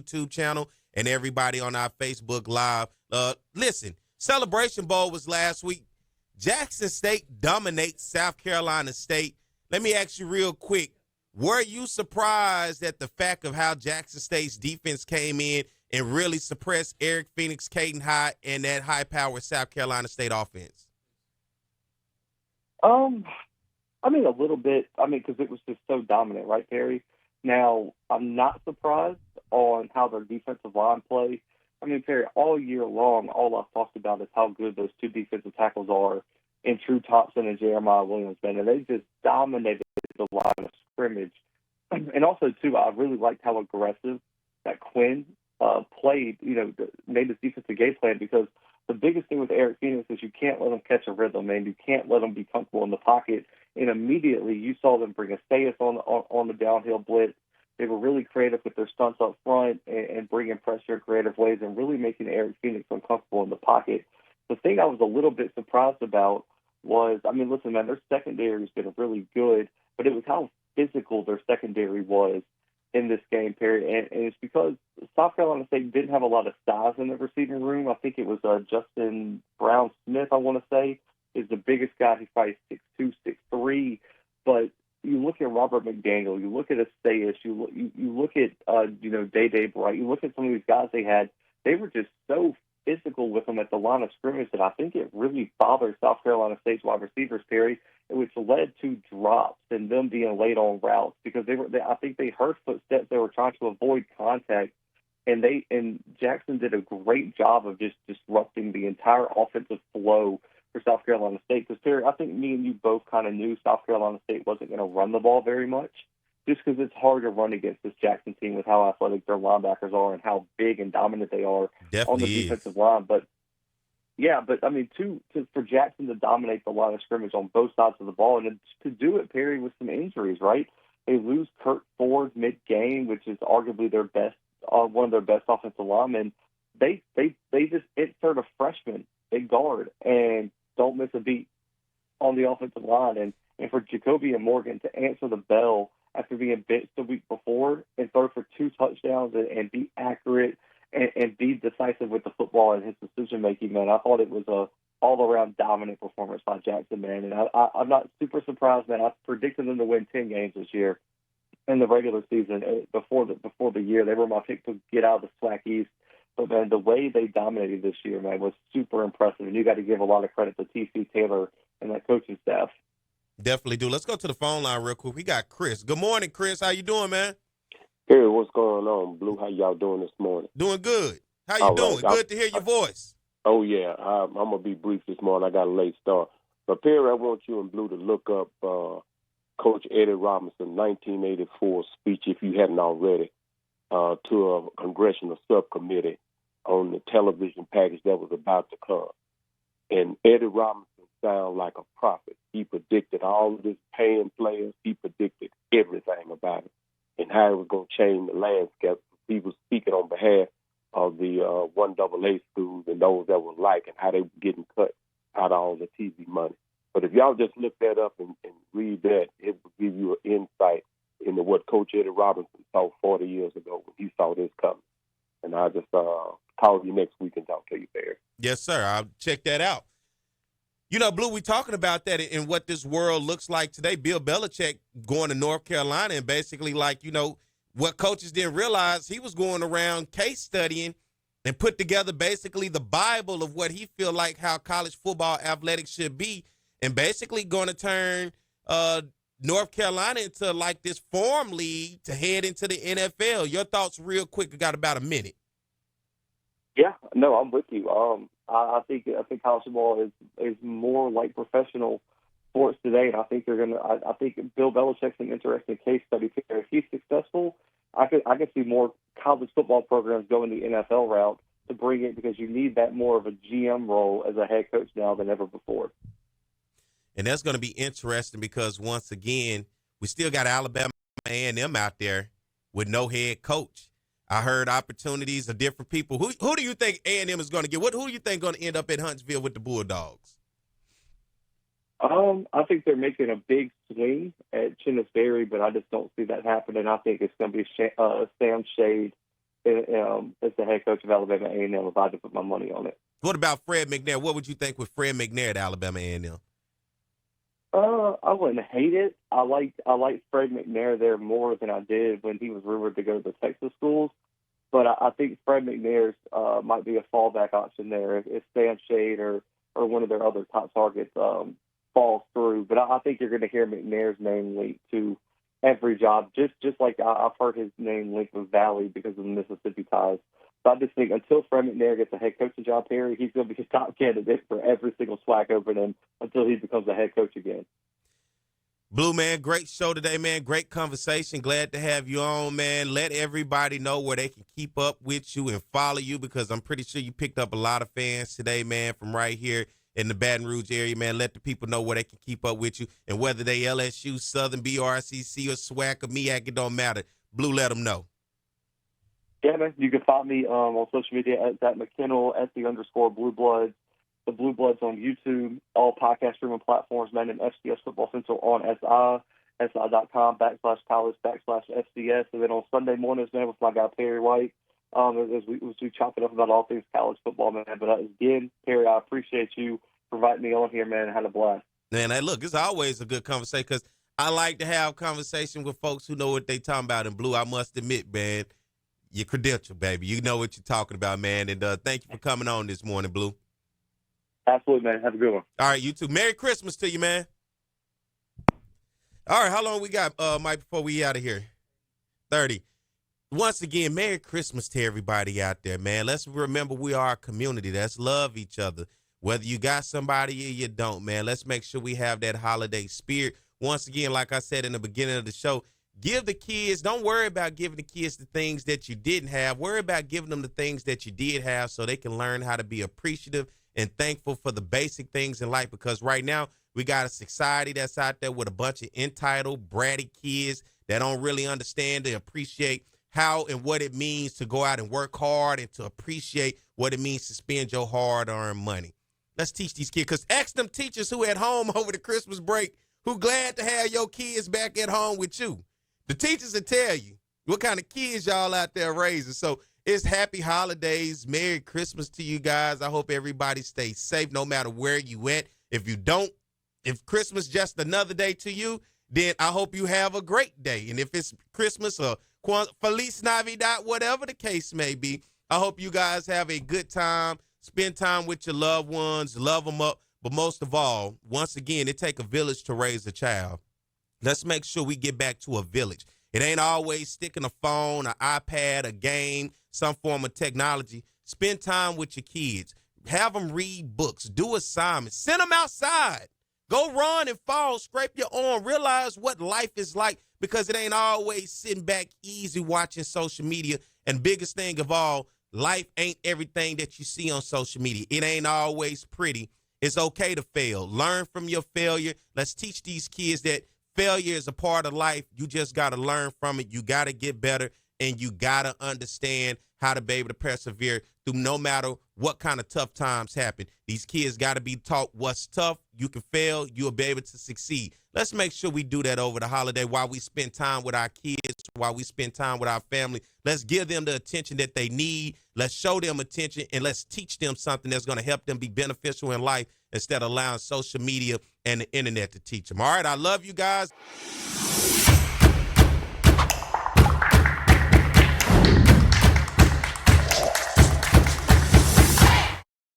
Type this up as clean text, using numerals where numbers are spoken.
YouTube channel and everybody on our Facebook Live. Listen, Celebration Bowl was last week. Jackson State dominates South Carolina State. Let me ask you real quick, were you surprised at the fact of how Jackson State's defense came in and really suppressed Eric Phoenix, Caden High, and that high-powered South Carolina State offense? I mean, a little bit. I mean, because it was just so dominant, right, Perry? Now, I'm not surprised on how their defensive line play. I mean, Perry, all year long, all I've talked about is how good those two defensive tackles are in True Thompson and Jeremiah Williams, man. And they just dominated the line of scrimmage. And also, too, I really liked how aggressive that Quinn played, made his defensive game plan, because the biggest thing with Eric Phoenix is you can't let him catch a rhythm, man. You can't let him be comfortable in the pocket. And immediately you saw them bring a Stayus on the downhill blitz. They were really creative with their stunts up front and bringing pressure in creative ways and really making Eric Phoenix uncomfortable in the pocket. The thing I was a little bit surprised about was, I mean, listen, man, their secondary has been really good, but it was how physical their secondary was in this game, Perry. And it's because South Carolina State didn't have a lot of size in the receiving room. I think it was Justin Brown-Smith, I want to say, is the biggest guy. He's probably 6'2", 6'3", but you look at Robert McDaniel, you look at Astaius, you look at Day Bright, you look at some of these guys they had. They were just so physical with them at the line of scrimmage that I think it really bothered South Carolina State's wide receivers, Perry, which led to drops and them being late on routes because I think they heard footsteps. They were trying to avoid contact, and Jackson did a great job of just disrupting the entire offensive flow for South Carolina State. Because, Terry, I think me and you both kind of knew South Carolina State wasn't going to run the ball very much, just because it's hard to run against this Jackson team with how athletic their linebackers are and how big and dominant they are on the defensive line. But I mean, for Jackson to dominate the line of scrimmage on both sides of the ball, and to do it, Perry, with some injuries, right? They lose Kurt Ford mid-game, which is arguably their best, one of their best offensive linemen. They just insert a freshman at guard and don't miss a beat on the offensive line. And for Jacoby and Morgan to answer the bell after being benched the week before and throw for 2 touchdowns and be accurate and be decisive with the football and his decision-making, man, I thought it was a all-around dominant performance by Jackson, man. And I'm not super surprised, man. I predicted them to win 10 games this year in the regular season. Before the year, they were my pick to get out of the SWAC East. But, man, the way they dominated this year, man, was super impressive. And you got to give a lot of credit to T.C. Taylor and that coaching staff. Definitely do. Let's go to the phone line real quick. We got Chris. Good morning, Chris. How you doing, man? Hey, what's going on, Blue? How y'all doing this morning? Doing good. How you doing? Right. Good to hear your voice. Oh, yeah. I'm going to be brief this morning. I got a late start. But, Perry, I want you and Blue to look up Coach Eddie Robinson 1984 speech, if you hadn't already, to a congressional subcommittee on the television package that was about to come. And Eddie Robinson sounded like a prophet. He predicted all of this paying players. He predicted everything about it and how it was going to change the landscape. He was speaking on behalf of the 1AA schools and those that were like and how they were getting cut out of all the TV money. But if y'all just look that up and read that, it will give you an insight into what Coach Eddie Robinson saw 40 years ago when he saw this coming. And I'll just call you next week and talk to you, Barry. Yes, sir. I'll check that out. You know, Blue, we're talking about that and what this world looks like today. Bill Belichick going to North Carolina and basically, what coaches didn't realize, he was going around case studying and put together basically the Bible of what he feel like how college football athletics should be, and basically going to turn North Carolina into like this farm league to head into the NFL. Your thoughts real quick. We got about a minute. Yeah, no, I'm with you. I think college football is more like professional sports today, and I think I think Bill Belichick's an interesting case study. If he's successful, I could see more college football programs going the NFL route to bring it, because you need that more of a GM role as a head coach now than ever before. And that's going to be interesting because, once again, we still got Alabama A&M out there with no head coach. I heard opportunities of different people. Who do you think A&M is going to get? Who do you think going to end up at Huntsville with the Bulldogs? I think they're making a big swing at Chennis Berry, but I just don't see that happening. I think it's going to be Sam Shade as the head coach of Alabama A&M if I had to put my money on it. What about Fred McNair? What would you think with Fred McNair at Alabama A&M? I wouldn't hate it. I liked Fred McNair there more than I did when he was rumored to go to the Texas schools. But I think Fred McNair's might be a fallback option there if Stan Shade or one of their other top targets falls through. But I think you're going to hear McNair's name linked to every job, just like I've heard his name linked with Valley because of the Mississippi ties. So I just think until Fred McNair gets a head coaching job, Perry, he's going to be a top candidate for every single SWAC opening until he becomes a head coach again. Blue, man, great show today, man. Great conversation. Glad to have you on, man. Let everybody know where they can keep up with you and follow you because I'm pretty sure you picked up a lot of fans today, man, from right here in the Baton Rouge area, man. Let the people know where they can keep up with you. And whether they LSU, Southern, BRCC, or SWAC, or MEAC, it don't matter. Blue, let them know. Yeah, man. You can find me on social media at McKinnell, @the_Blue Bloods. The Blue Bloods on YouTube, all podcast streaming platforms, man, and FCS Football Central on si.com/college/FCS. And then on Sunday mornings, man, with my guy Perry White, as we chop it up about all things college football, man. But again, Perry, I appreciate you for inviting me on here, man. I had a blast. Man, hey, look, it's always a good conversation because I like to have conversation with folks who know what they talking about. And Blue, I must admit, man, your credential, baby. You know what you're talking about, man. And thank you for coming on this morning, Blue. Absolutely, man. Have a good one. All right, you too. Merry Christmas to you, man. All right, how long we got, Mike, before we out of here? 30. Once again, Merry Christmas to everybody out there, man. Let's remember we are a community. Let's love each other. Whether you got somebody or you don't, man, let's make sure we have that holiday spirit. Once again, like I said in the beginning of the show, give the kids, don't worry about giving the kids the things that you didn't have. Worry about giving them the things that you did have so they can learn how to be appreciative and thankful for the basic things in life, because right now we got a society that's out there with a bunch of entitled, bratty kids that don't really understand and appreciate how and what it means to go out and work hard and to appreciate what it means to spend your hard-earned money. Let's teach these kids, because ask them teachers who at home over the Christmas break who glad to have your kids back at home with you. The teachers will tell you what kind of kids y'all out there raising. So it's happy holidays. Merry Christmas to you guys. I hope everybody stays safe no matter where you went. If you don't, if Christmas just another day to you, then I hope you have a great day. And if it's Christmas or Feliz Navidad, whatever the case may be, I hope you guys have a good time. Spend time with your loved ones. Love them up. But most of all, once again, it takes a village to raise a child. Let's make sure we get back to a village. It ain't always sticking a phone, an iPad, a game, some form of technology. Spend time with your kids. Have them read books. Do assignments. Send them outside. Go run and fall. Scrape your arm. Realize what life is like, because it ain't always sitting back easy watching social media. And biggest thing of all, life ain't everything that you see on social media. It ain't always pretty. It's okay to fail. Learn from your failure. Let's teach these kids that failure is a part of life. You just got to learn from it. You got to get better, and you got to understand how to be able to persevere through no matter what kind of tough times happen. These kids got to be taught what's tough. You can fail. You'll be able to succeed. Let's make sure we do that over the holiday while we spend time with our kids, while we spend time with our family. Let's give them the attention that they need. Let's show them attention, and let's teach them something that's going to help them be beneficial in life instead of allowing social media and the internet to teach them. All right, I love you guys.